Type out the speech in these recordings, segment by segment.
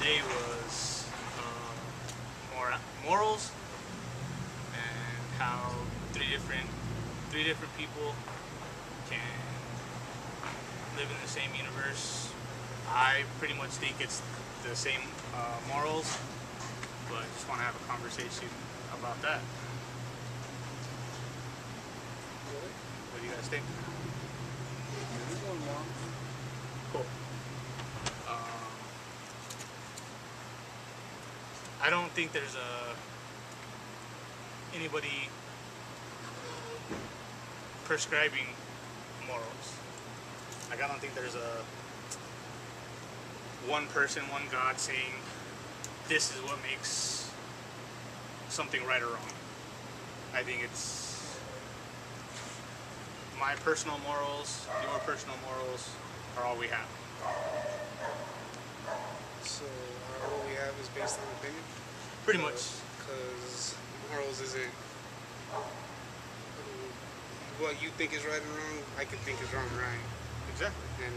today was morals and how three different people can live in the same universe. I pretty much think it's the same morals, but just want to have a conversation about that. What do you guys think? Cool. I don't think there's anybody prescribing morals. Like, I don't think there's one person, one God saying this is what makes something right or wrong. I think it's my personal morals, your personal morals are all we have. So all we have is based on opinion? Pretty much. Because morals isn't what you think is right and wrong, I can think is wrong and right. Exactly. And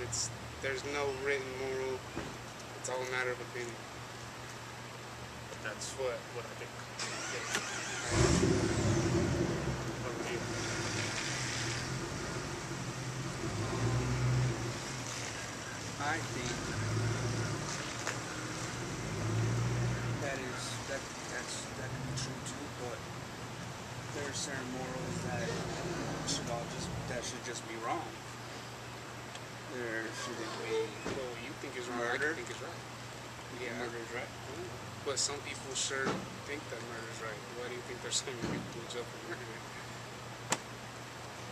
there's no written moral, it's all a matter of opinion. That's what I think. What about you? I think that can be true too, but there are certain morals that should just be wrong. There shouldn't be Well, what you think is wrong, murder. I think is right. Yeah, murder is right. But some people sure think that murder is right. Why do you think there's so many people who jump for murder?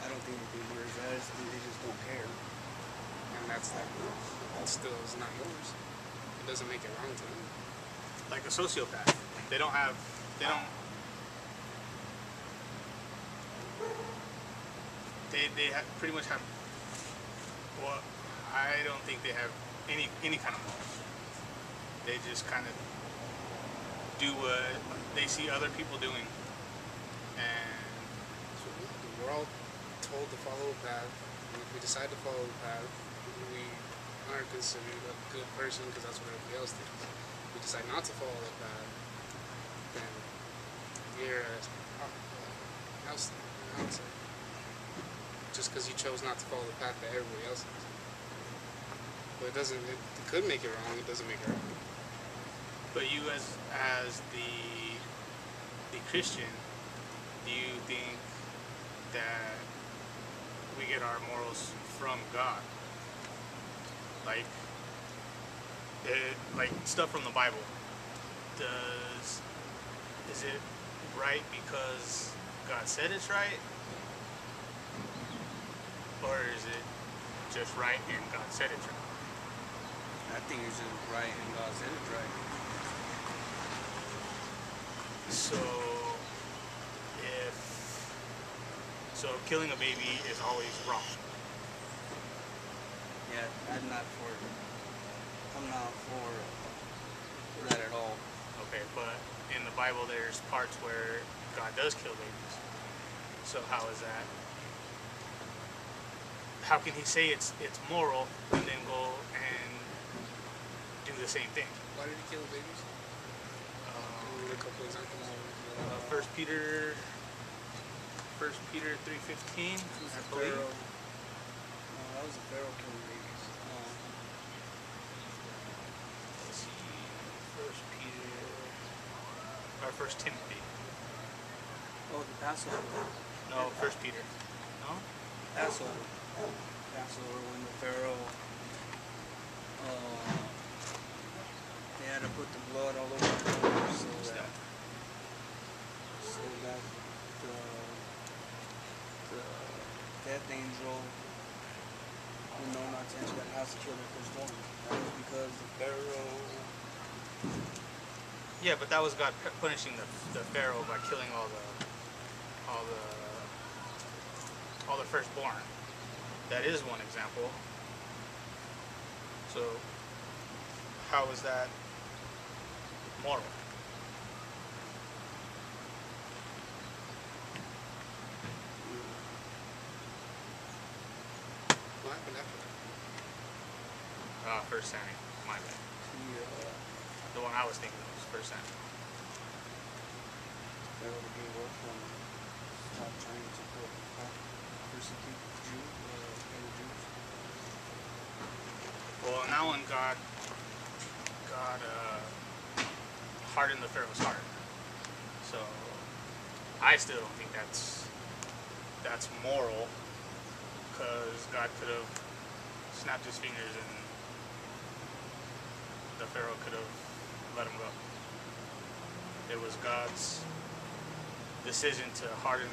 I don't think they murder is right. I just think they just don't care. And that still is not yours. It doesn't make it wrong to them. Like a sociopath. They pretty much have, well, I don't think they have any kind of morals. They just kind of do what they see other people doing. And So we're all told to follow a path. And if we decide to follow the path, we aren't considered a good person because that's what everybody else thinks. If we decide not to follow the path, then you're outside. Just because you chose not to follow the path that everybody else is. But it could make it wrong, it doesn't make it wrong. but you as the Christian, do you think that we get our morals from God? Like stuff from the Bible. Is it right because God said it's right? Or is it just right and God said it's right? I think it's just right and God said it's right. So killing a baby is always wrong. Yeah, I'm not for that at all. Okay, but in the Bible there's parts where God does kill babies. So how is that? How can he say it's moral and then go and do the same thing? Why did he kill babies? A couple examples. 1 Peter 3:15, I believe. That was a Pharaoh killing babies. Let's see, 1 Peter or 1 Timothy. Oh, the Passover. No, 1 Peter. No? Passover when the Pharaoh, they had to put the blood all over the floor so that the death angel would know not to enter that house to kill their firstborn. That was because the Pharaoh. Yeah, but that was God punishing the Pharaoh by killing all the firstborn. That is one example. So how is that moral? What happened after that? First Samuel, my bad. He, The I was thinking of first time. Pharaoh gave up and stopped trying to persecute Jews, fellow Jews. Well, in that one, God hardened the Pharaoh's heart. So I still don't think that's moral, because God could have snapped his fingers and the Pharaoh could have let him go. It was God's decision to harden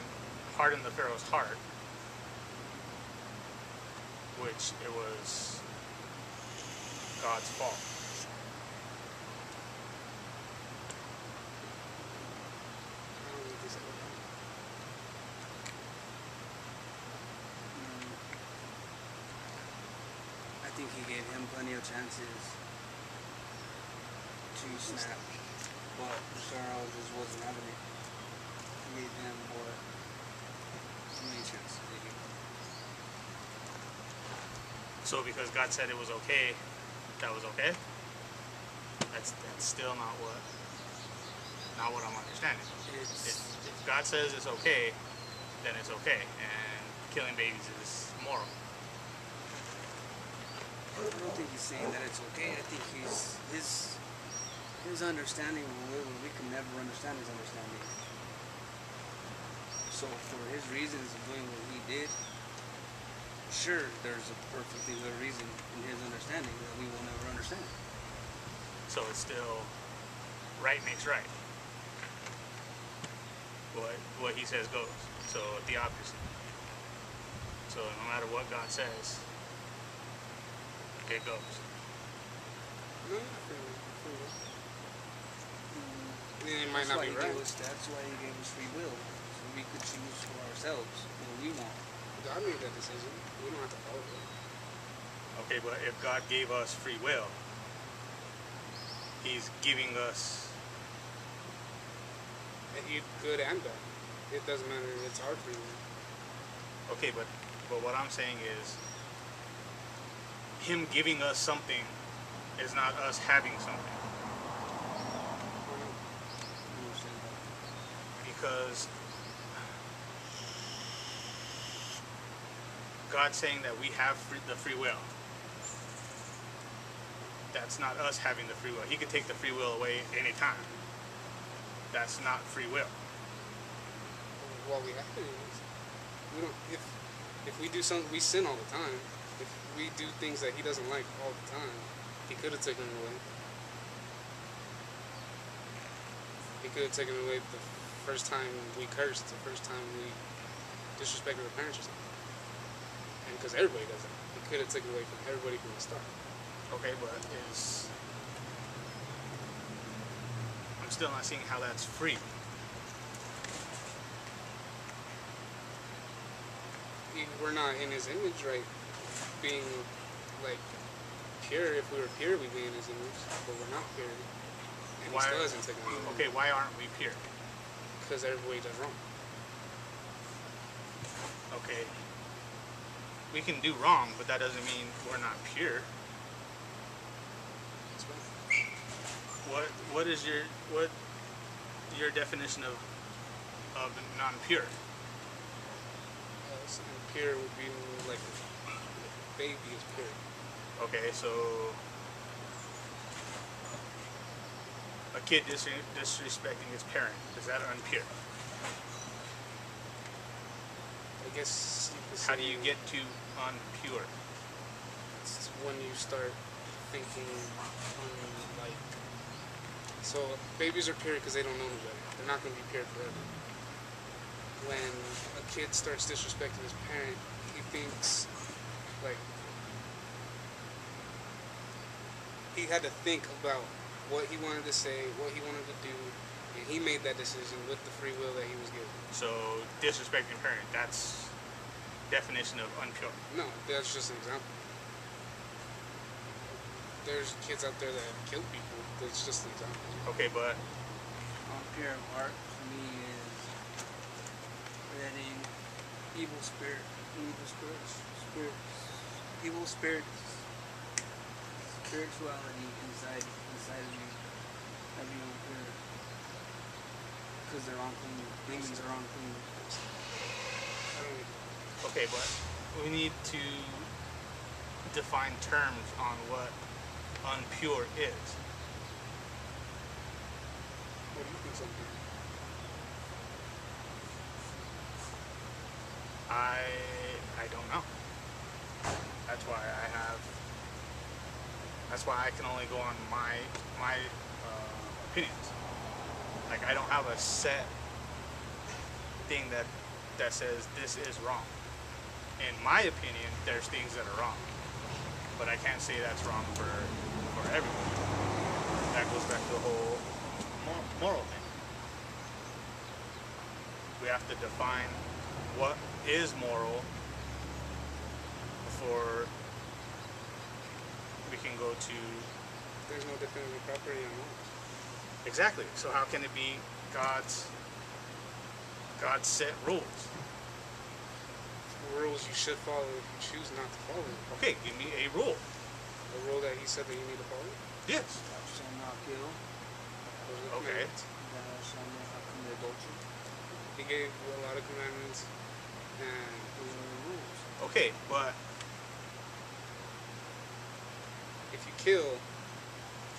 the Pharaoh's heart, which it was God's fault. I don't think so. I think he gave him plenty of chances to snap, but Pharaoh just wasn't having it. He gave him how many chances did he give him? So because God said it was okay, that was okay? That's still not what I'm understanding. If God says it's okay, then it's okay, and killing babies is moral. I don't think he's saying that it's okay. I think his understanding, we can never understand his understanding. So for his reasons of doing what he did, sure, there's a perfectly good reason in his understanding that we will never understand. So it's still right makes right. What he says goes. So the opposite. So no matter what God says, it goes. No, not really. I mean, it might not be right. That's why he gave us free will, so we could choose for ourselves what we want. God made that decision. We don't have to follow it. Okay, but if God gave us free will, he's giving us... Good and bad. It doesn't matter. It's our free will. Okay, but what I'm saying is, him giving us something is not us having something. Because God's saying that we have the free will. That's not us having the free will. He could take the free will away anytime. That's not free will. Well, we have to. We don't. If we do something, we sin all the time. If we do things that he doesn't like all the time, he could have taken it away. He could have taken it away the first time we cursed, the first time we disrespected our parents or something. And because everybody does it, he could have taken it away from everybody from the start. Okay, but I'm still not seeing how that's free. We're not in his image, right? Being like pure. If we were pure, we'd be in his image, but we're not pure. And he still hasn't taken it away. Okay, why aren't we pure? Because everybody does wrong. Okay, we can do wrong, but that doesn't mean we're not pure. That's right. What is your definition of non-pure? Pure would be like a baby is pure. Okay, so a kid disrespecting his parent, is that unpure? I guess you could say. How do you get to unpure? It's when you start thinking like. So babies are pure because they don't know any better. They're not going to be pure forever. When a kid starts disrespecting his parent, he thinks like he had to think about what he wanted to say, what he wanted to do, and he made that decision with the free will that he was given. So disrespecting your parent, that's definition of unpure. No, that's just an example. There's kids out there that kill people. That's just an example. Okay, but Pure of heart for me is letting evil spirits, spirituality inside of you because they're unclean. Demons are unclean. I don't. Okay, but we need to define terms on what unpure is. What do you think something? I don't know. That's why I have. That's why I can only go on my opinions. Like I don't have a set thing that says this is wrong. In my opinion, there's things that are wrong, but I can't say that's wrong for everyone. That goes back to the whole moral thing. We have to define what is moral before we can go to There's no definitive property on laws. exactly. So how can it be God's set rules? Rules you should follow if you choose not to follow them. Okay, give me a rule. A rule that he said that you need to follow. Yes. Thou shalt not kill. Those are the Okay. commandments. Thou shalt not commit adultery. He gave a lot of commandments, and Those are the rules. Okay, but if you kill,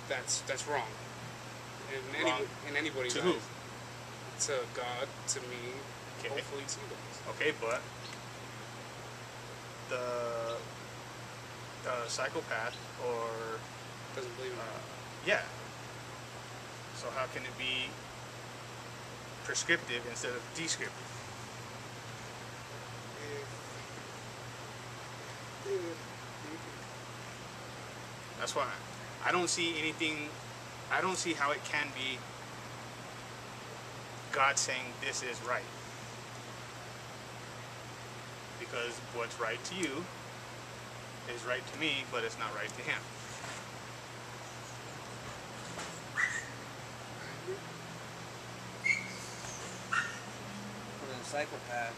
that's wrong. Wrong In anybody's to who? eyes. To God, to me, Okay. hopefully to you guys. okay, but the psychopath or Doesn't believe in that. yeah. So how can it be prescriptive instead of descriptive? That's why I don't see anything. I don't see how it can be God saying this is right. Because what's right to you is right to me, but it's not right to him. For the psychopath,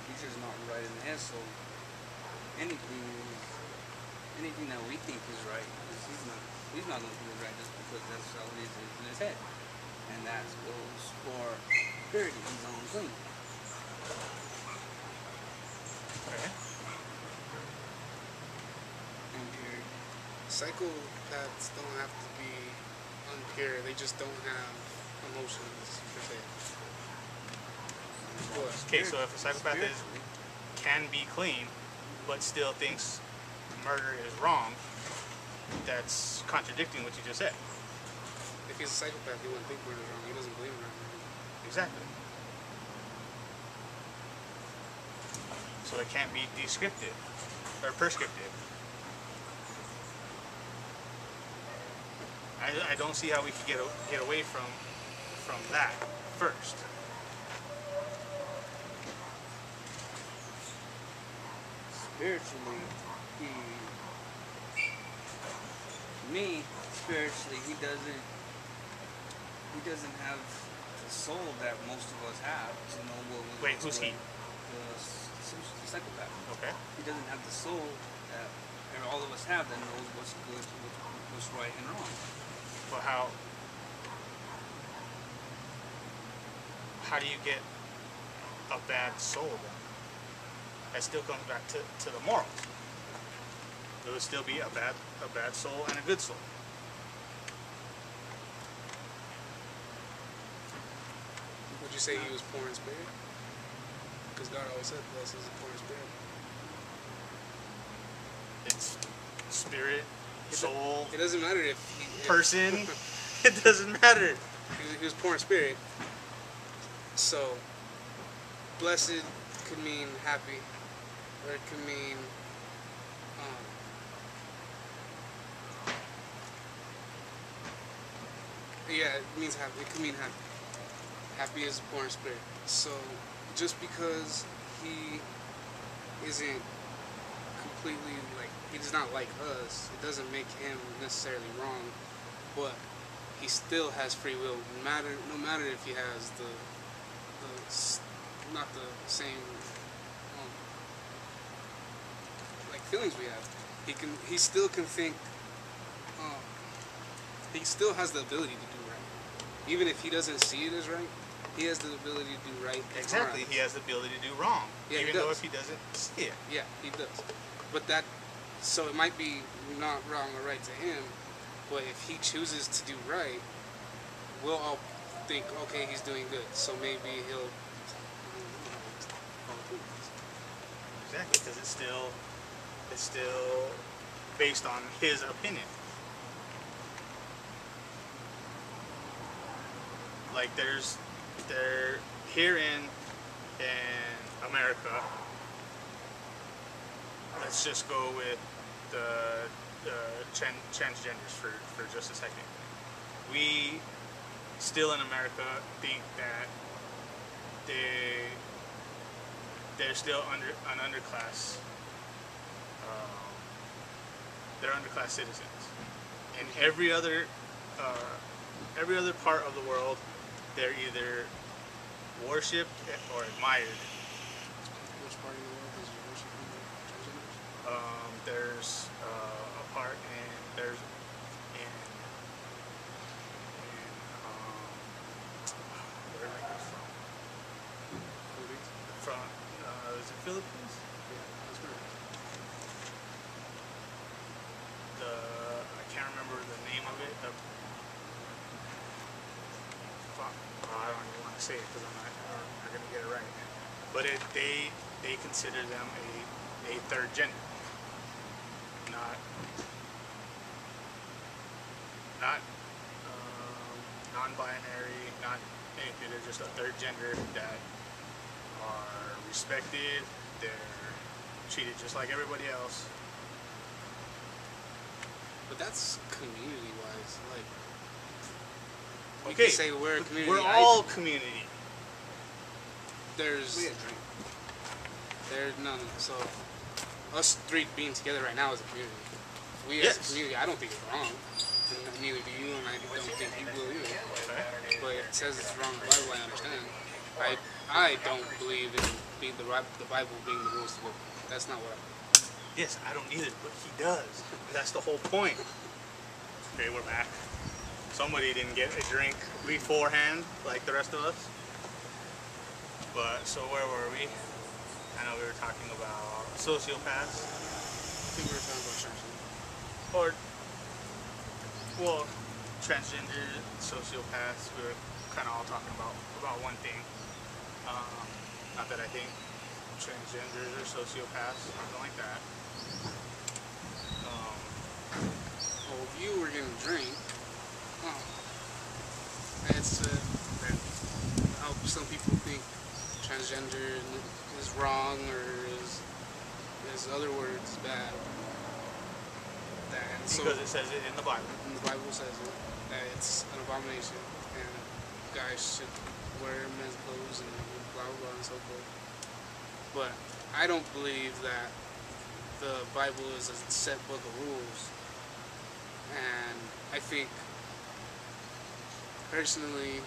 he's just not right in the head. So anything that we think is right, he's not going to do it right just because that's how it is in his head. And that goes for purity. He's unclean. Okay. Impurity. Psychopaths don't have to be unpure. They just don't have emotions per se. Okay, so if a psychopath Spiritually. can be clean, but still thinks murder is wrong, that's contradicting what you just said. If he's a psychopath, he wouldn't think murder is wrong. He doesn't believe in murder. Exactly. So it can't be descriptive or prescriptive. I don't see how we could get away from that first. Spiritually, spiritually, he doesn't have the soul that most of us have. You know what? Wait, who's he? The psychopath. Okay. He doesn't have the soul that all of us have that knows what's good, what's right and wrong. Well, how do you get a bad soul then? That still comes back to the morals. There would still be a bad soul and a good soul. Would you say he was poor in spirit? Because God always said, blessed is the poor in spirit. It's spirit, soul, It doesn't matter if he... person. It doesn't matter. He was poor in spirit. So, blessed could mean happy, or it could mean yeah, it means happy. It could mean happy. Happy is poor in spirit. So, just because he isn't completely like, he's not like us, it doesn't make him necessarily wrong, but he still has free will. No matter if he has not the same like feelings we have. He still can think he still has the ability to do right. Even if he doesn't see it as right, he has the ability to do right. Exactly. He has the ability to do wrong. Yeah, even though if he doesn't see it. Yeah, he does. But that, so it might be not wrong or right to him, but if he chooses to do right, we'll all think, okay, he's doing good. So maybe he'll. Exactly, because it's still based on his opinion. Like there here in America, let's just go with the transgenders for just a second. We still in America think that they're still an underclass. They're underclass citizens. In every other part of the world, they're either worshipped or admired. Which part of the world is worshiping transgenders? There's a part in where did I get from? Is it Philippines? Yeah, that's correct. I can't remember the name of it. I don't even want to say it because I'm not going to get it right. But they consider them a third gender, not non-binary, not anything. They're just a third gender that are respected. They're treated just like everybody else. But that's community-wise. Like, we Okay, can say we're a community. we're all community. There's none. So us three being together right now is a community. We as a community, I don't think it's wrong. And neither do you, and I don't think you will either. But it says it's wrong in the Bible. I understand. I don't believe in the Bible being the rules to live. That's not what I believe. Yes, I don't either, but he does. That's the whole point. Okay, we're back. Somebody didn't get a drink beforehand, like the rest of us. But, so where were we? I know we were talking about sociopaths. I think we were talking about transgender. Or, well, transgender, sociopaths. We were kind of all talking about one thing. Not that I think transgenders or sociopaths, something like that. Well, if you were gonna drink, it's how some people think transgender is wrong or is other words bad. Because it says it in the Bible. And the Bible says it, that it's an abomination and guys should wear men's clothes and blah blah blah and so forth. But I don't believe that the Bible is a set book of rules. And I think, personally,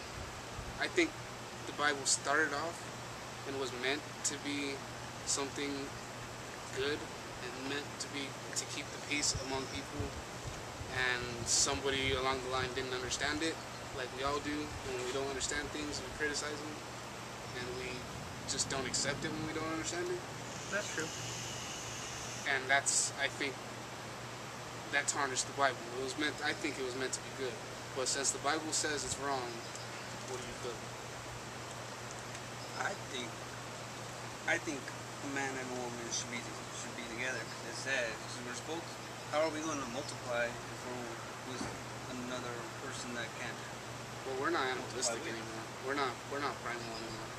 I think the Bible started off and was meant to be something good and meant to keep the peace among people. And somebody along the line didn't understand it, like we all do. And when we don't understand things, we criticize them, and we just don't accept it when we don't understand it. That's true. And that's, I think, that tarnished the Bible. I think it was meant to be good. But since the Bible says it's wrong, what do you feel? I think a man and a woman should be together. It says we're supposed. How are we going to multiply if we're with another person that can't? Well, we're not animalistic anymore. We're not primal anymore.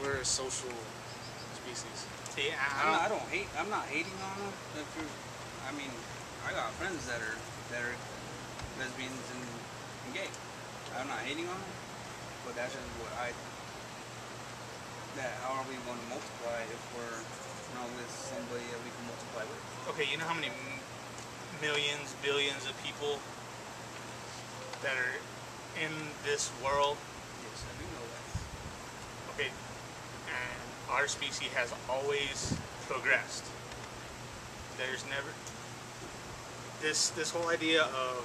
We're a social species. See, I'm not hating on them. I mean, I got friends that are lesbians and gay. I'm not hating on them, but that's just what I think. That how are we going to multiply if we're not with somebody that we can multiply with? Okay, you know how many millions, billions of people that are in this world? Yes, I do know that. Okay, and our species has always progressed. There's never this whole idea of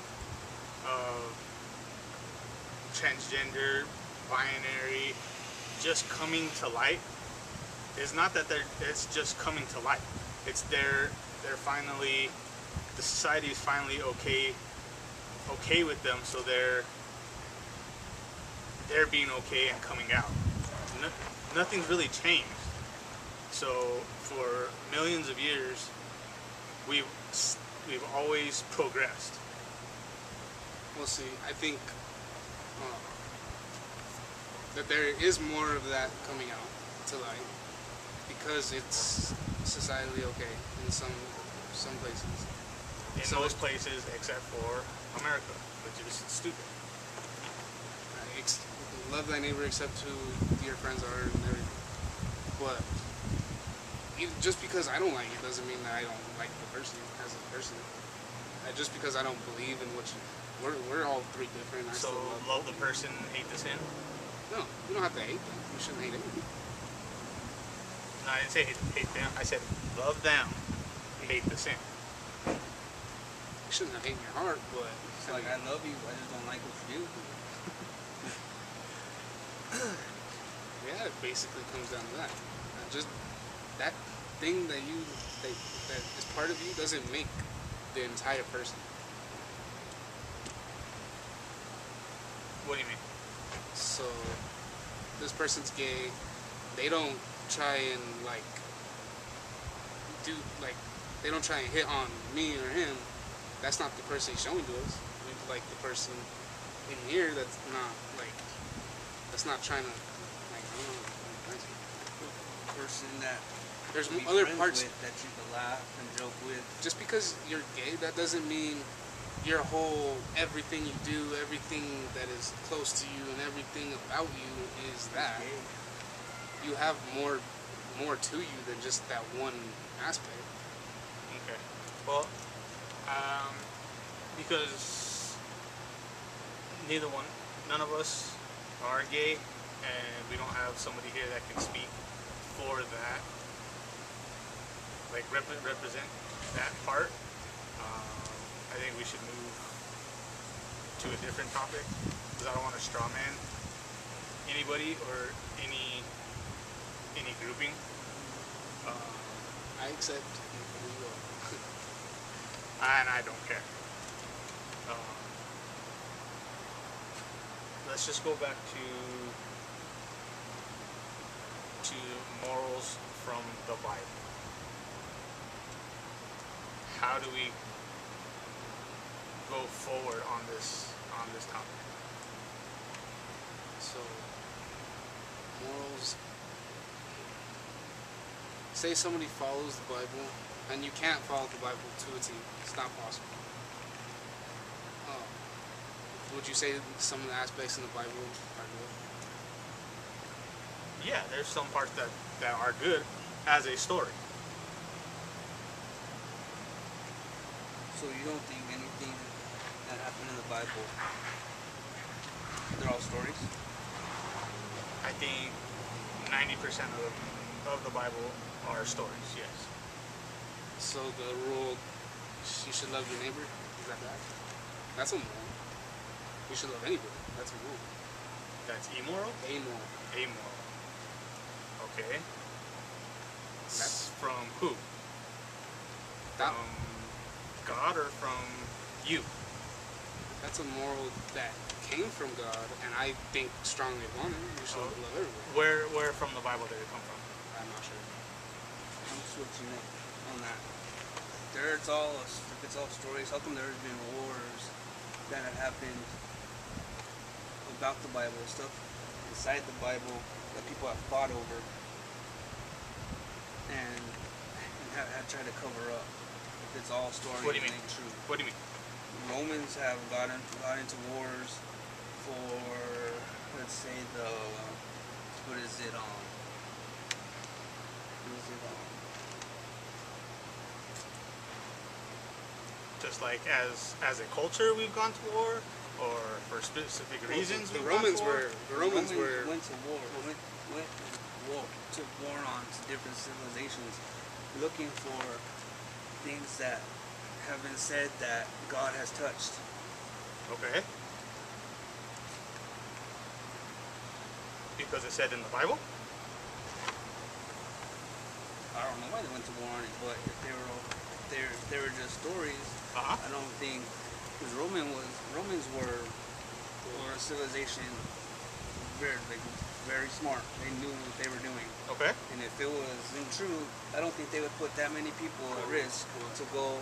of transgender, binary, just coming to light is not that it's just coming to light. It's they're finally, the society is finally okay with them, so they're being okay and coming out. No, nothing's really changed. So for millions of years, we've always progressed. Well, see, I think that there is more of that coming out to light because it's societally okay in some places. In most places, except for America, which is stupid. Love thy neighbor except who your friends are and everything. But just because I don't like it doesn't mean that I don't like the person as a person. Just because I don't believe in what we're all three different. So love the person, hate the sin? No, you don't have to hate them. You shouldn't hate anyone. No, I didn't say hate them. I said love them, hate the sin. You shouldn't have hate in your heart, but It's like, I love you, I just don't like what you do. yeah, it basically comes down to that. Just that thing that is part of you doesn't make the entire person. What do you mean? So this person's gay. They don't try and they don't try and hit on me or him. That's not the person he's showing to us. We like the person in here that's not trying to I don't know. Person that There's you be other friends parts. with, that you can laugh and joke with. Just because you're gay, that doesn't mean your whole everything you do, everything that is close to you, and everything about you is that. Gay. You have more to you than just that one aspect. Okay. Well, because none of us are gay, and we don't have somebody here that can speak for that, like represent that part. I think we should move to a different topic because I don't want to straw man anybody or any grouping. I accept who you are. And I don't care. Let's just go back to morals from the Bible. How do we go forward on this topic? So, morals. Say somebody follows the Bible, and you can't follow the Bible to a T. It's not possible. Would you say some of the aspects in the Bible are good? Yeah, there's some parts that are good as a story. So you don't think anything that happened in the Bible, they're all stories? I think 90% of the Bible are stories, yes. So the rule, you should love your neighbor, is that bad? That's a moral. You should love anybody. That's a rule. That's immoral? Amoral. Amoral. Okay. That's from who? that. From God or from you? That's a moral that came from God, and I think strongly upon it. You should love everybody. Where from the Bible did it come from? I'm not sure. I'm switching up on that. If it's all stories, how come there's been wars that have happened about the Bible, stuff inside the Bible that people have fought over and have tried to cover up? If it's all stories, What do you mean? It ain't true. What do you mean? Romans have got into wars for, let's say, what is it Just like as a culture we've gone to war, or for specific reasons The we've gone Romans to war? went to war. went to war on to different civilizations, looking for things that have been said that God has touched. Okay. Because it said in the Bible? I don't know why they went to war on it, but if they were just stories, Uh-huh. I don't think, because Romans were a civilization very smart. They knew what they were doing, Okay. and if it wasn't true, I don't think they would put that many people at risk to go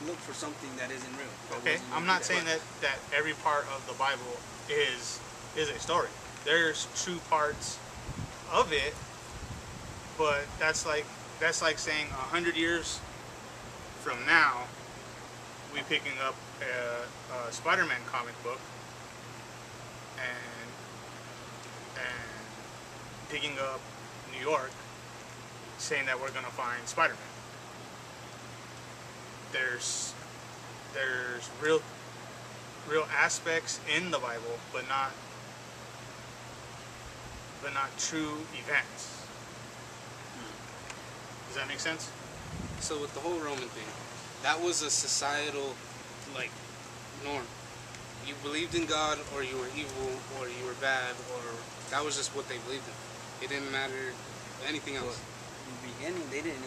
look for something that isn't real. Okay. I'm not saying that every part of the Bible is a story. There's true parts of it, but that's like saying 100 years from now, we picking up a Spider-Man comic book and picking up New York, saying that we're gonna find Spider-Man. There's real aspects in the Bible, but not true events. Does that make sense? So with the whole Roman thing, that was a societal, like, norm. You believed in God, or you were evil, or you were bad, or that was just what they believed in. It didn't matter anything else. In the beginning, they didn't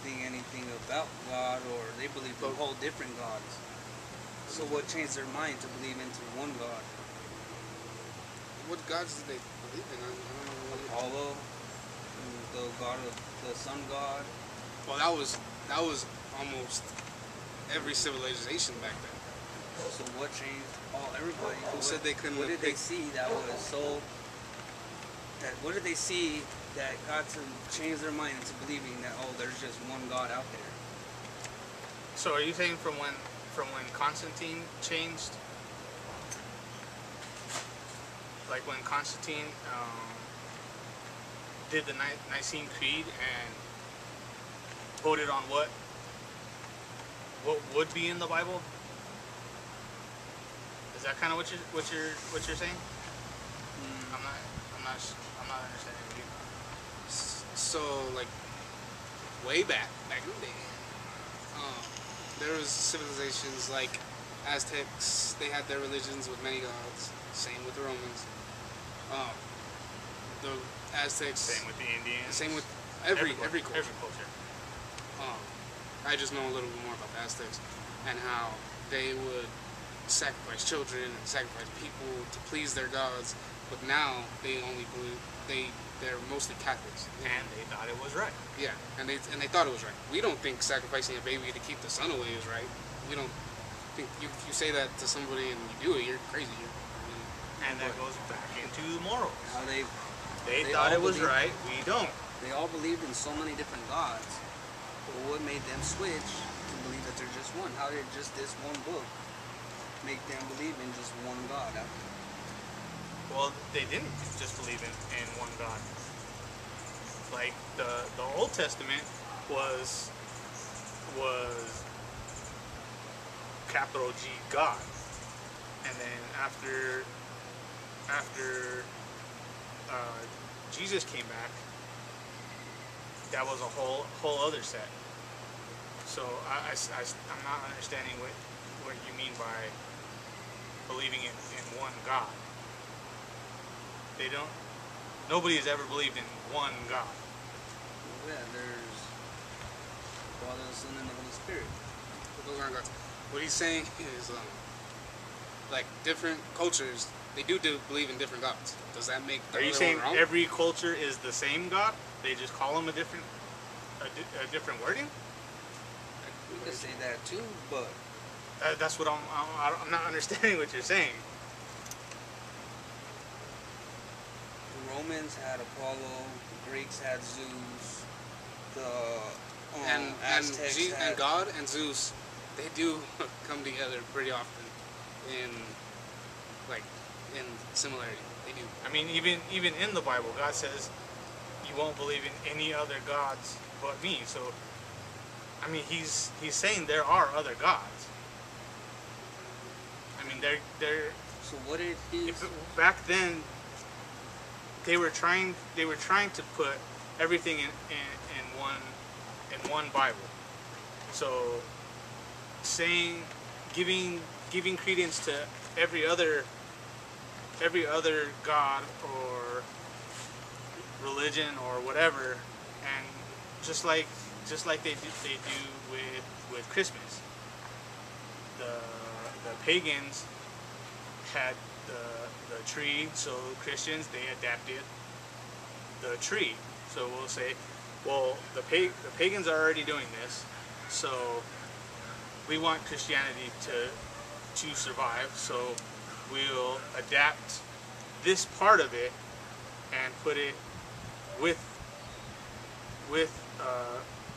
think anything about God, or they believed in whole different gods. So what changed their mind to believe into one God? What gods did they believe in? I don't know. Apollo, the god of the sun god. Well, that was almost every civilization back then. So what changed? Everybody. Who said they couldn't? What did they see that was so? What did they see that got to change their mind into believing that there's just one God out there? So are you saying from when Constantine changed? Like when Constantine did the Nicene Creed and voted on what would be in the Bible? Is that kind of what you're saying? I'm not understanding you. So, like, way back in the day, there was civilizations like Aztecs. They had their religions with many gods. Same with the Romans. The Aztecs. Same with the Indians. Same with every culture. Every culture. I just know a little bit more about the Aztecs and how they would sacrifice children and sacrifice people to please their gods. But now they only believe they're mostly Catholics. And they thought it was right. Yeah, and they thought it was right. We don't think sacrificing a baby to keep the sun away is right. We don't think if you say that to somebody and you do it, you're crazy. And that goes back into the morals. How they thought it all was right. We don't. They all believed in so many different gods. But what made them switch to believe that they're just one? How did just this one book make them believe in just one God out there? Well, they didn't just believe in one God. Like the Old Testament was capital G God, and then after Jesus came back, that was a whole other set. So I'm not understanding what you mean by believing in one God. Nobody has ever believed in one God. Well, yeah, there's Father, the Son, and the Holy Spirit. Those aren't gods. What he's saying is, like, different cultures, they do believe in different gods. Does that make the Are you other saying one wrong? every culture is the same God? They just call them a different wording? We could say that too, but That's what I'm not understanding what you're saying. the Romans had Apollo, the Greeks had Zeus, and Aztecs had... and God and Zeus, they do come together pretty often in similarity. They do. I mean, even in the Bible, God says you won't believe in any other gods but me. So, I mean, he's saying there are other gods. I mean, they're. So what did he? Back then, they were trying to put everything in one Bible. So, giving credence to every other god or religion or whatever, and just like they do with Christmas. The pagans had the tree, so Christians, they adapted the tree. So we'll say, well, the pagans are already doing this, so we want Christianity to survive, so we'll adapt this part of it and put it with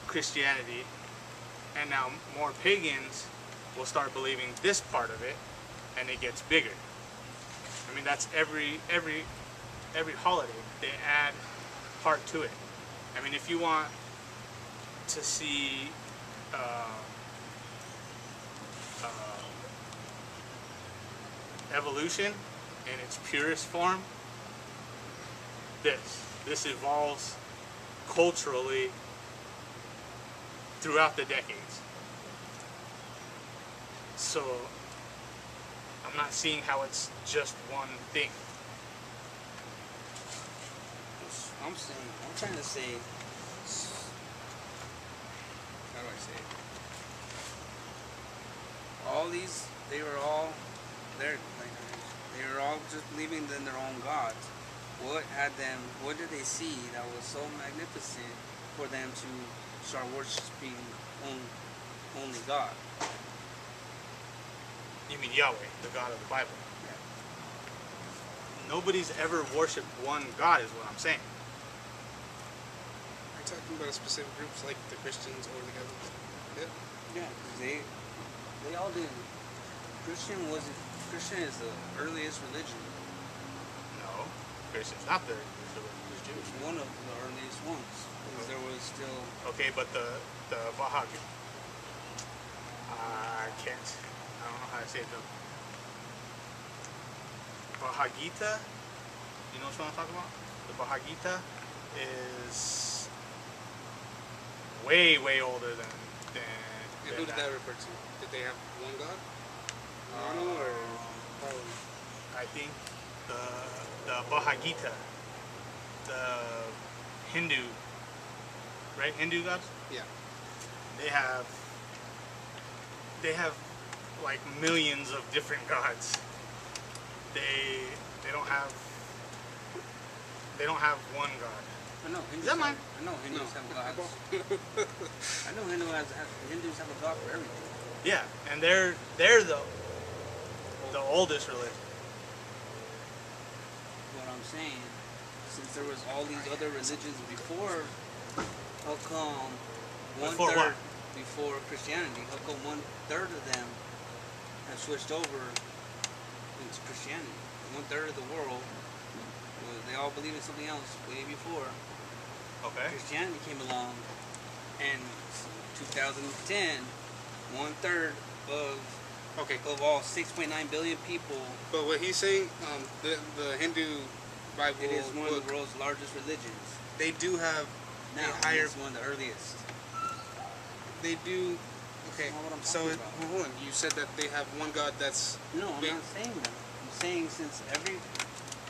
Christianity, and now more pagans will start believing this part of it, and it gets bigger. I mean, that's every holiday, they add part to it. I mean, if you want to see evolution in its purest form, this evolves culturally throughout the decades. So I'm not seeing how it's just one thing. I'm trying to say, how do I say it? All these, they were all just believing in their own gods. What did they see that was so magnificent for them to start worshiping only God? You mean Yahweh, the God of the Bible? Yeah. Nobody's ever worshipped one God, is what I'm saying. Are you talking about specific groups like the Christians or the Catholics? Yeah, because they all did. Christian is the earliest religion. No, Christian's not the religion. It's one of the earliest ones. Because there was still... Okay, but the Bahag, I don't know how to say it. The Bahagita, you know what I'm talking about? The Bahagita is way older than And who did that refer to? Did they have one God? Mono or probably? I think the Bahagita, the Hindu, right? Hindu gods? Yeah. They have like millions of different gods. They don't have one god. I know Hindus. Is that mine? I know Hindus have gods. I know Hindus have a god for everything. Yeah, and they're the oldest religion. What I'm saying, since there was all these other religions before, how come Before what? before Christianity, how come 1/3 of them have switched over into Christianity? 1/3 of the world, they all believe in something else way before Okay. Christianity came along, and 2010, 1/3 of all 6.9 billion people. But what he's saying, the Hindu Bible It is one of book, the world's largest religions. they do have Now, a higher. it's one of the earliest. They do. Okay, That's not what I'm so talking about. hold on. You said that they have one God that's. No, I'm big. not saying that. I'm saying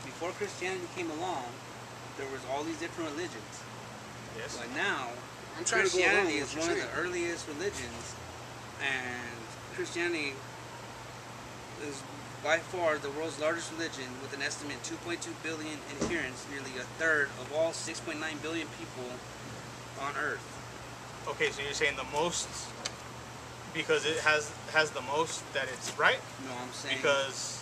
before Christianity came along, there was all these different religions. Yes. But now, I'm trying to go along Christianity with is what one of you're the earliest religions, and Christianity is by far the world's largest religion with an estimated 2.2 billion adherents, nearly 1/3 of all 6.9 billion people on Earth. Okay, so you're saying the most because it has the most that it's right? No, I'm saying Because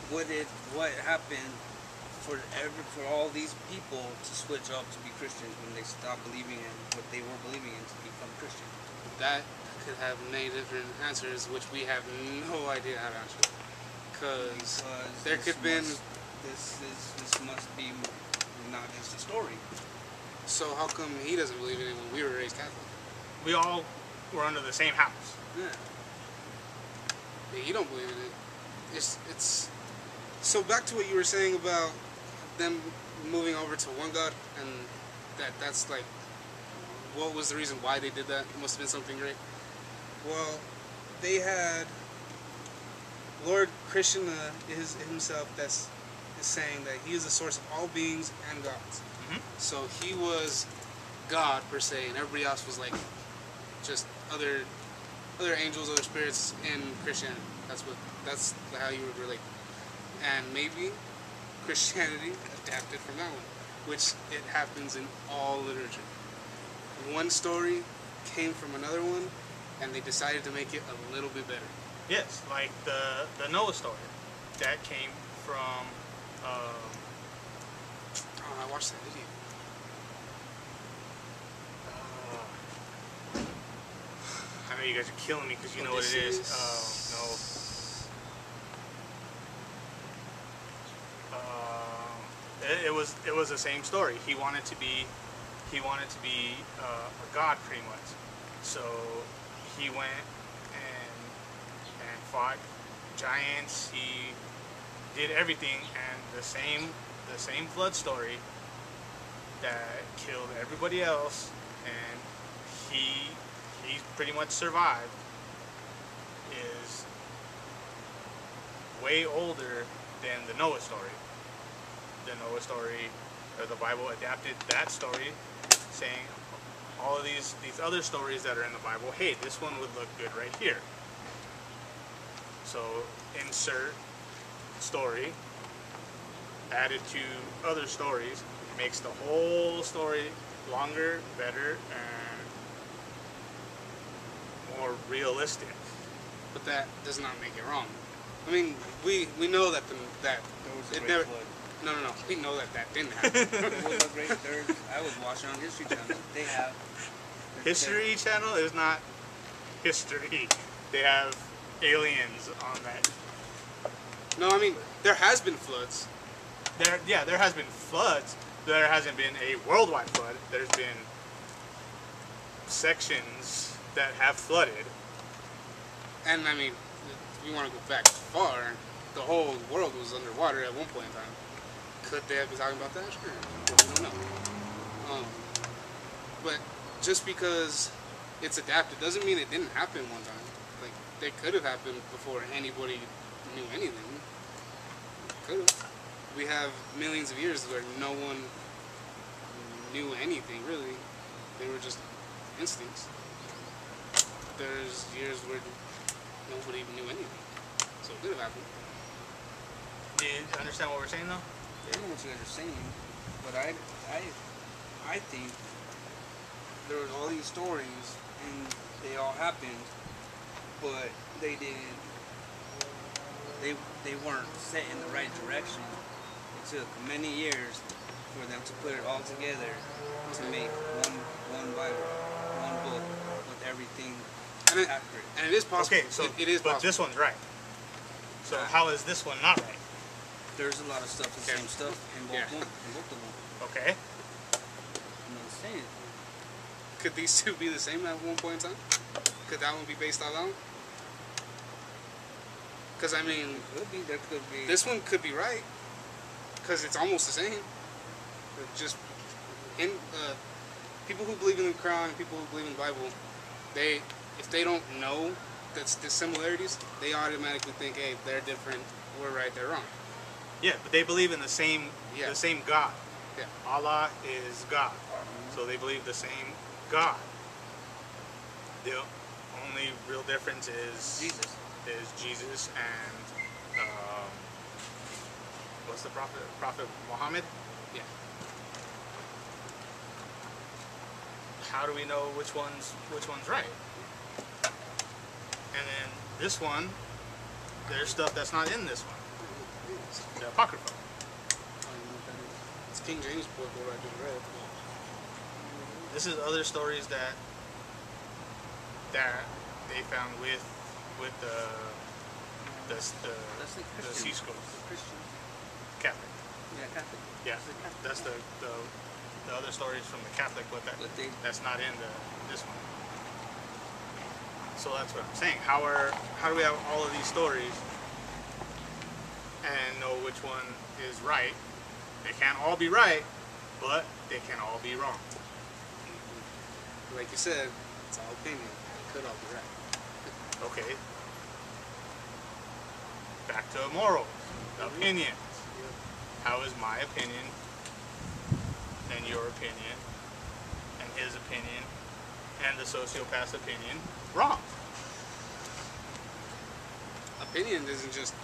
what happened for all these people to switch up to be Christians when they stopped believing in what they were believing in to become Christian? That could have many different answers, which we have no idea how to answer. Because there could have been. This must be not just a story. So how come he doesn't believe in it when we were raised Catholic? we all were under the same house. Yeah. Yeah, you don't believe in it. It's. So back to what you were saying about them moving over to one God, and that's like, what was the reason why they did that? It must have been something great. Well, they had Lord Krishna is himself is saying that he is the source of all beings and gods. Mhm. So he was God per se, and everybody else was like just other angels, other spirits in Christianity. That's how you would relate. And maybe Christianity adapted from that one, which it happens in all literature. One story came from another one, and they decided to make it a little bit better. Yes, like the Noah story that came from. Oh, I watched that video. I know you guys are killing me because you know what it is. No. It was the same story. He wanted to be a god pretty much. So he went and fought giants. He did everything, and the same flood story that killed everybody else, and he pretty much survived, is way older than the Noah story. The Noah story, or the Bible adapted that story, saying all of these other stories that are in the Bible, hey, this one would look good right here. So insert story added to other stories, makes the whole story longer, better, and more realistic. But that does not make it wrong. I mean, we know that There was a it great never. flood. No. We know that didn't happen. There was a great. I was watching on History Channel. They have History Channel is not history. They have aliens on that. No, I mean there has been floods. There has been floods. There hasn't been a worldwide flood. There's been sections that have flooded. And I mean, if you want to go back far, the whole world was underwater at one point in time. Could they have been talking about that? Sure. But we don't know. But just because it's adapted doesn't mean it didn't happen one time. Like, they could have happened before anybody knew anything. Could have. We have millions of years where no one knew anything, really. They were just instincts. There's years where nobody even knew anything. So it could have happened. Do you understand what we're saying, though? I know what you guys are saying, but I think there was all these stories and they all happened, but they didn't. They weren't set in the right direction. It took many years for them to put it all together to make one Bible, one book with everything accurate. And it is possible. Okay, so it is but possible. this one's right. So how is this one not right? There's a lot of stuff, the Okay. same stuff in both Yeah. in both of them. Okay. I'm not saying it. Could these two be the same at one point in time? Could that one be based on that one? Because I mean, Could be. There could be. this one could be right. Because it's almost the same. But just in people who believe in the Quran, people who believe in the Bible, if they don't know that's the similarities, they automatically think, hey, they're different, we're right, they're wrong. Yeah, but they believe in the same God. Yeah. Allah is God. So they believe the same God. The only real difference is Jesus and what's the prophet Muhammad? Yeah. How do we know which one's right? And then this one, there's stuff that's not in this one. The Apocrypha. It's King James book what I just read. This is other stories that they found with the That's the Christian. sea scrolls. The Christian. Catholic. Yeah, Catholic. Yeah, It's the Catholic. that's the other stories from the Catholic, but that's not in this one. So that's what I'm saying. How do we have all of these stories and know which one is right? They can't all be right, but they can all be wrong. Like you said, it's all opinion. It could all be right. Okay. Back to morals. Opinions. How is my opinion and your opinion and his opinion and the sociopath's opinion wrong? Opinion isn't just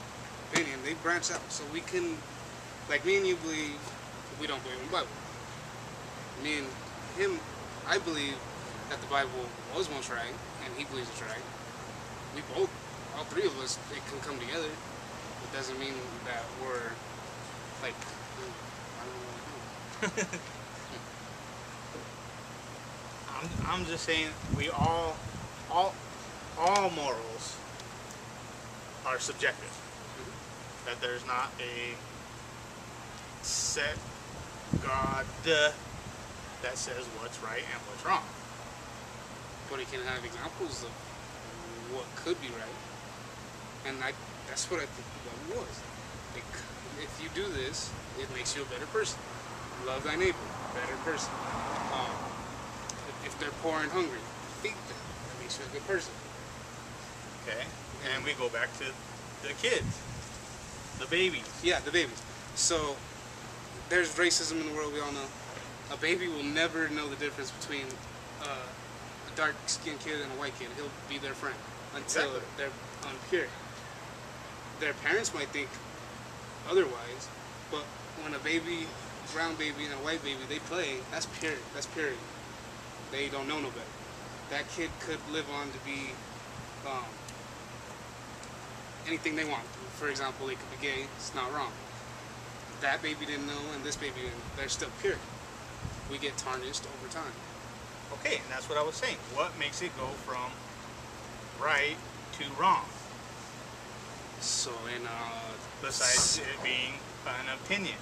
opinion. They branch out. So we can, like me and you believe, we don't believe in the Bible. Me and him, I believe that the Bible was once right, and he believes it's right. We both, all three of us, it can come together. It doesn't mean that we're, like, I don't know. I'm just saying we all morals are subjective. That there's not a set God that says what's right and what's wrong. But he can have examples of what could be right. And that's what I think the Bible was. Like, if you do this, it makes you a better person. Love thy neighbor, better person. If they're poor and hungry, feed them. That makes you a good person. Okay? And we go back to the kids. The babies. Yeah, the babies. So, there's racism in the world, we all know. A baby will never know the difference between a dark-skinned kid and a white kid. He'll be their friend until Exactly. they're pure. Their parents might think otherwise, but when a baby, brown baby and a white baby, they play, that's pure. That's purity. They don't know no better. That kid could live on to be anything they want. For example, they could be gay. It's not wrong. That baby didn't know, and this baby didn't. They're still pure. We get tarnished over time. Okay, and that's what I was saying. What makes it go from right to wrong? So, Besides it being an opinion.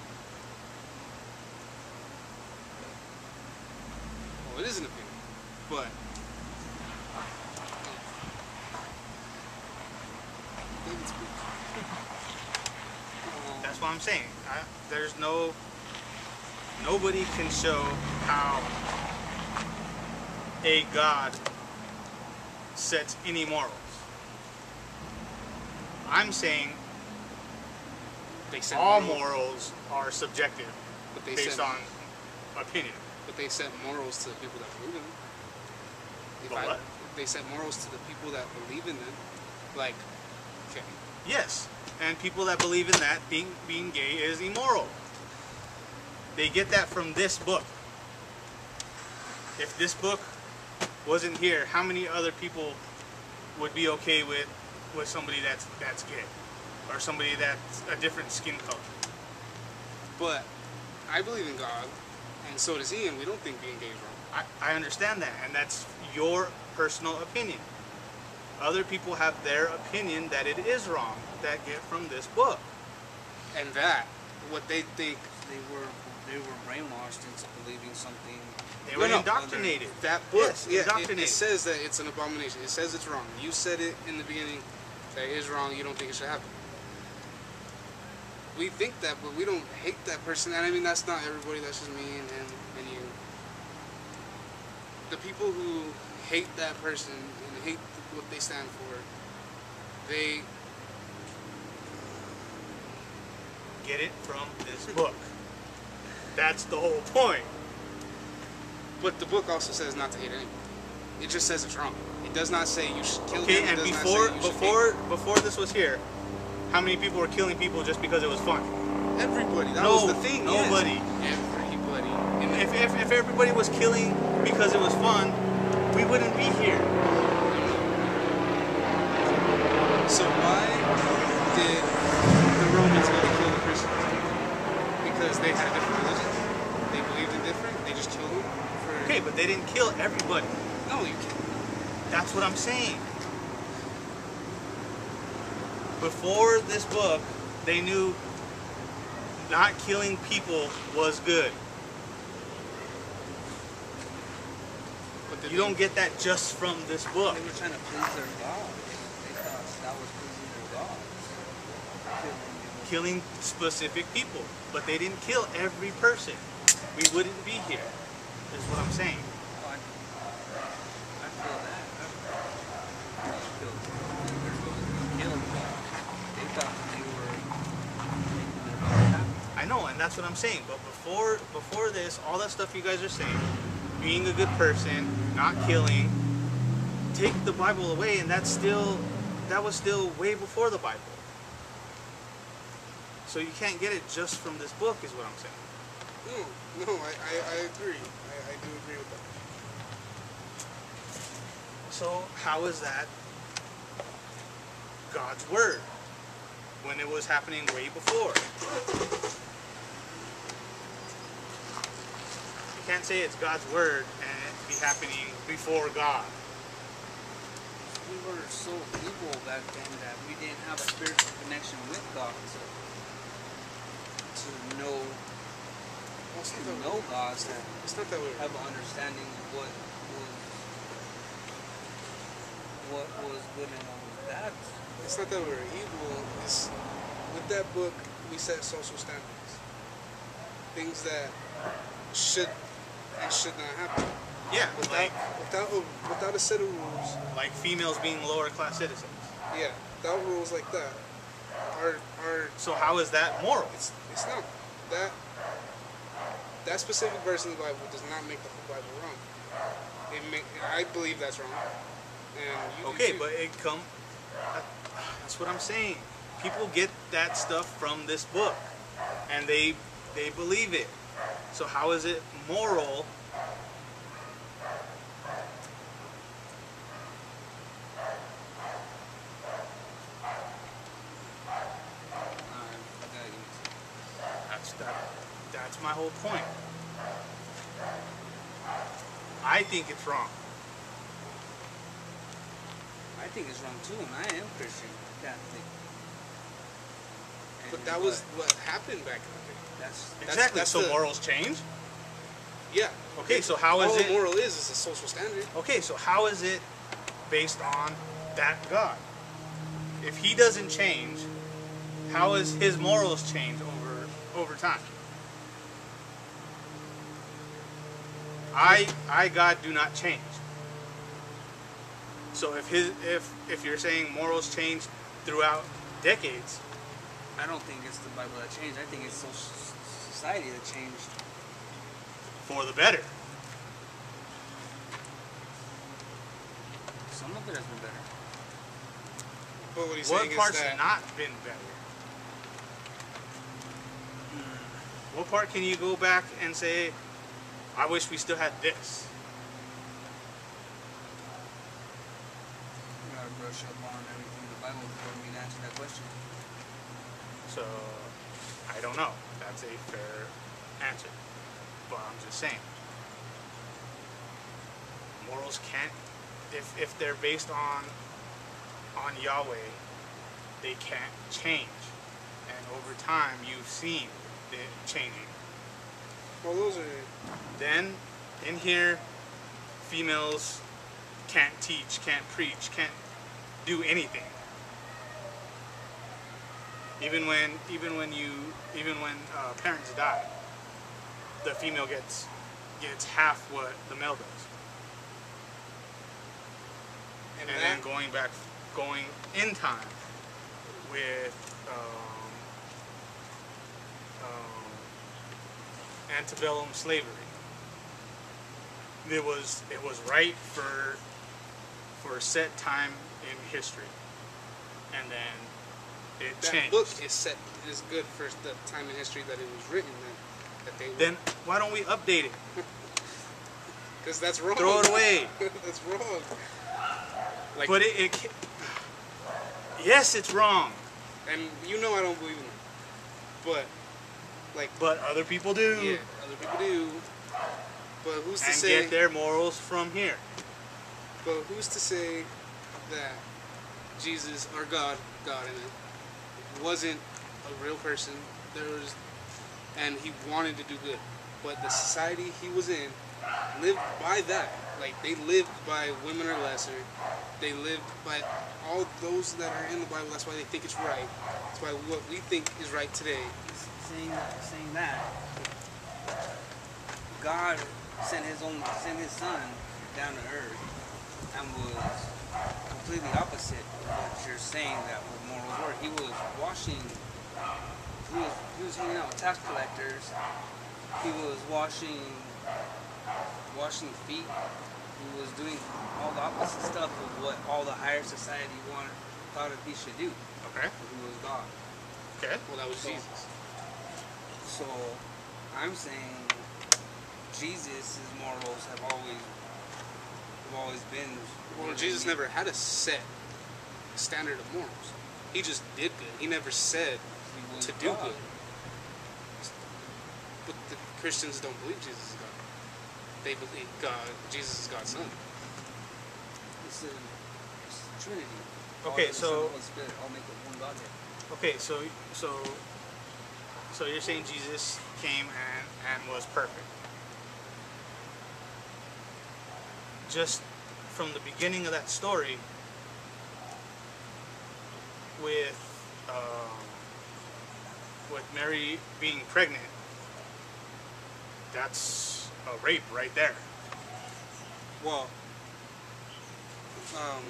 well, it is an opinion, but That's what I'm saying. There's nobody can show how a God sets any morals. I'm saying they set all morals, morals are subjective but they based set, on opinion. but they set morals to the people that believe in them. What? They set morals to the people that believe in them. Like, okay, Yes, and people that believe in that being gay is immoral. They get that from this book. If this book wasn't here, how many other people would be okay with somebody that's gay, or somebody that's a different skin color? but I believe in God, and so does he, and we don't think being gay is wrong. I understand that, and that's your personal opinion. Other people have their opinion that it is wrong, that get from this book. And that, what they think, They were brainwashed into believing something. They were No, no. indoctrinated. that book, Yes, yeah, indoctrinated. it says that it's an abomination. It says it's wrong. You said it in the beginning that it is wrong. You don't think it should happen. We think that, but we don't hate that person. And I mean, that's not everybody. That's just me and him and you. The people who hate that person and hate what they stand for, they Get it from this book. That's the whole point. But the book also says not to hate anyone. It just says it's wrong. It does not say you should kill Okay, them. It and does not say you should hate before this was here, how many people were killing people just because it was fun? everybody. That No, was the thing. nobody. Yes. Everybody. And If everybody was killing because it was fun, we wouldn't be here. so why did the Romans go to kill the Christians? Because they had a different religion. They believed in different. They just killed them for. Okay, but they didn't kill everybody. No, you can't. That's what I'm saying. Before this book, they knew not killing people was good. But You don't get that just from this book. They were trying to please their God. They thought that was pleasing their God. Killing specific people, but they didn't kill every person. We wouldn't be here, is what I'm saying. I feel that. I feel that's what I'm saying. But before this, all that stuff you guys are saying, being a good person, not killing, take the Bible away, and that was still way before the Bible. So you can't get it just from this book, is what I'm saying. No, I agree. I do agree with that. So how is that God's word when it was happening way before? You can't say it's God's word and it be happening before God. We were so evil back then that we didn't have a spiritual connection with God to know God, to It's not that we have an understanding of what was good and what was bad. It's not that we were evil. It's, with that book, we set social standards. Things that should and should not happen. Yeah, Without a set of rules. like females being lower class citizens. Yeah, without rules like that, our So how is that moral? it's not that specific verse in the Bible does not make the whole Bible wrong. I believe that's wrong. And you do Okay, too. but that's what I'm saying. People get that stuff from this book, and they believe it. So how is it moral? That's my whole point. I think it's wrong. I think it's wrong too, and I am Christian, Catholic. But that was what happened back in the day. Exactly. That's So the- morals change? Yeah. Okay, so how is all it? a moral is a social standard. Okay, so how is it based on that God? If he doesn't change, how is his morals change over time? I God do not change. So if you're saying morals change throughout decades, I don't think it's the Bible that changed. I think it's society that changed. for the better. Some of it has been better. But what he's What saying part's is that not been better? What part can you go back and say, I wish we still had this? You gotta brush up on everything in the Bible before we can answer that question. So, I don't know. That's a fair answer. But I'm just saying. Morals can't, if they're based on Yahweh, they can't change. And over time, you've seen it changing. well, those are Then, in here, females can't teach, can't preach, can't do anything. Even when parents die, the female gets half what the male does. And then going in time with antebellum slavery. It was right for a set time in history, and then it that changed. book is good for the time in history that it was written. That they Then why don't we update it? because that's wrong. Throw it away. That's wrong. Like, But yes, it's wrong. and you know I don't believe in it. But But other people do. yeah, other people do. But who's to And say? get their morals from here. But who's to say that Jesus or God in it, wasn't a real person? And he wanted to do good, but the society he was in lived by that. Like, they lived by women are lesser. They lived by all those that are in the Bible. That's why they think it's right. That's why what we think is right today. Saying that God sent his son down to earth and was completely opposite of what you're saying that what morals were. He was washing he was hanging out with tax collectors. He was washing feet. He was doing all the opposite stuff of what all the higher society thought he should do. Okay. He was God. Okay. Well, that was So- Jesus. So I'm saying Jesus' morals have always been. Well, Jesus never had a set standard of morals. He just did good. He never said He was to do God. good. But the Christians don't believe Jesus is God. They believe Jesus is God's son. It's a Trinity. Okay, Father, so- Son, and Holy Spirit all make it one Godhead. Okay, so you're saying Jesus came and was perfect. Just from the beginning of that story, with Mary being pregnant, that's a rape right there. Well,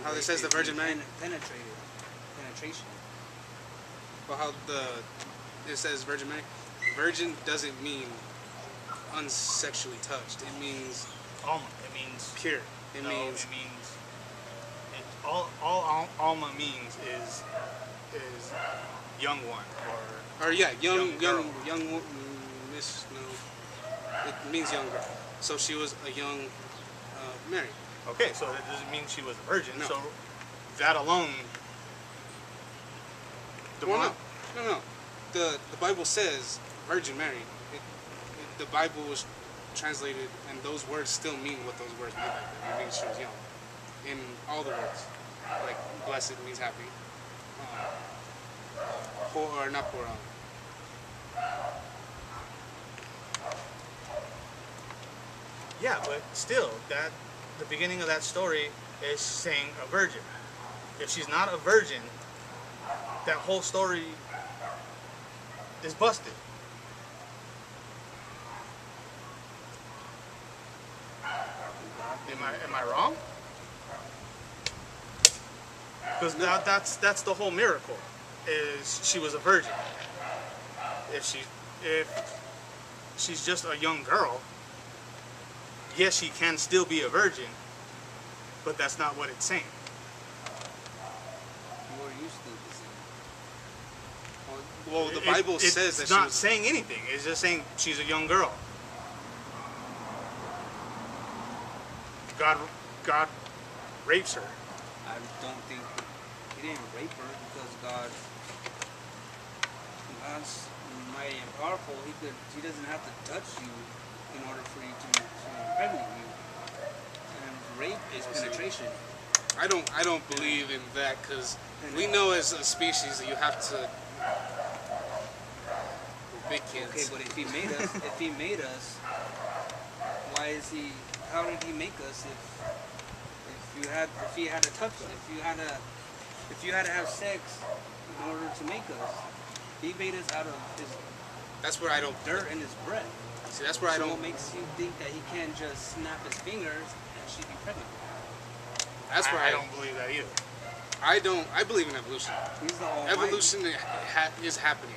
how it says the Virgin Mary. Penetration. Well, how it says Virgin Mary. Virgin doesn't mean unsexually touched. It means Alma. It means pure. It no, means It means all Alma means is young one or yeah, young girl. Miss. No, it means young girl. So she was a young Mary. Okay, so that doesn't mean she was a virgin. No. So that alone. Well, no. The Bible says Virgin Mary. The Bible was translated, and those words still mean what those words mean. It means she was young. In all the words, like blessed means happy. Poor or not poor. Yeah, but still, that the beginning of that story is saying a virgin. If she's not a virgin, that whole story is busted. Am I wrong? Because that's the whole miracle, is she was a virgin. If she's just a young girl, yes, she can still be a virgin, but that's not what it's saying. What are you saying? Well, the Bible says that it's she not was. saying anything. It's just saying she's a young girl. God rapes her. I don't think he didn't rape her because God's mighty and powerful. He doesn't have to touch you in order for you to impregnate you. And rape is penetration. I don't believe in that because we know as a species that you have to. Big kids. Okay, but if he made us, why is he? How did he make us? If he had to touch us, if you had to have sex in order to make us, he made us out of his That's where I don't. dirt and his breath. See, that's where I So don't. what makes you think that he can't just snap his fingers and she'd be pregnant? That's where I don't believe that either. I don't. I believe in evolution. He's the Almighty. Evolution is happening.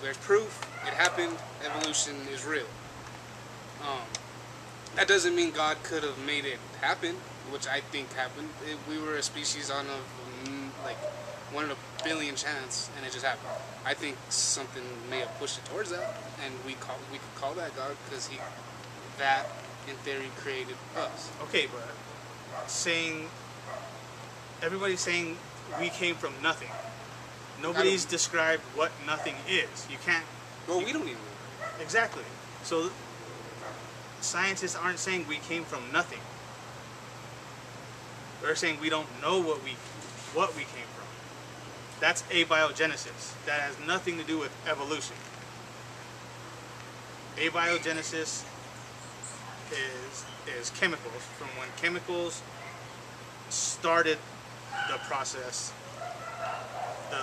There's proof. It happened. Evolution is real. That doesn't mean God could have made it happen, which I think happened. We were a species on like 1 in a billion chance, and it just happened. I think something may have pushed it towards that, and we could call that God because that in theory created us. Okay, but everybody's saying we came from nothing. Nobody's described what nothing is. You can't. Well, we don't even know. Exactly. So scientists aren't saying we came from nothing. They're saying we don't know what we came from. That's abiogenesis. That has nothing to do with evolution. Abiogenesis is chemicals. From when chemicals started the process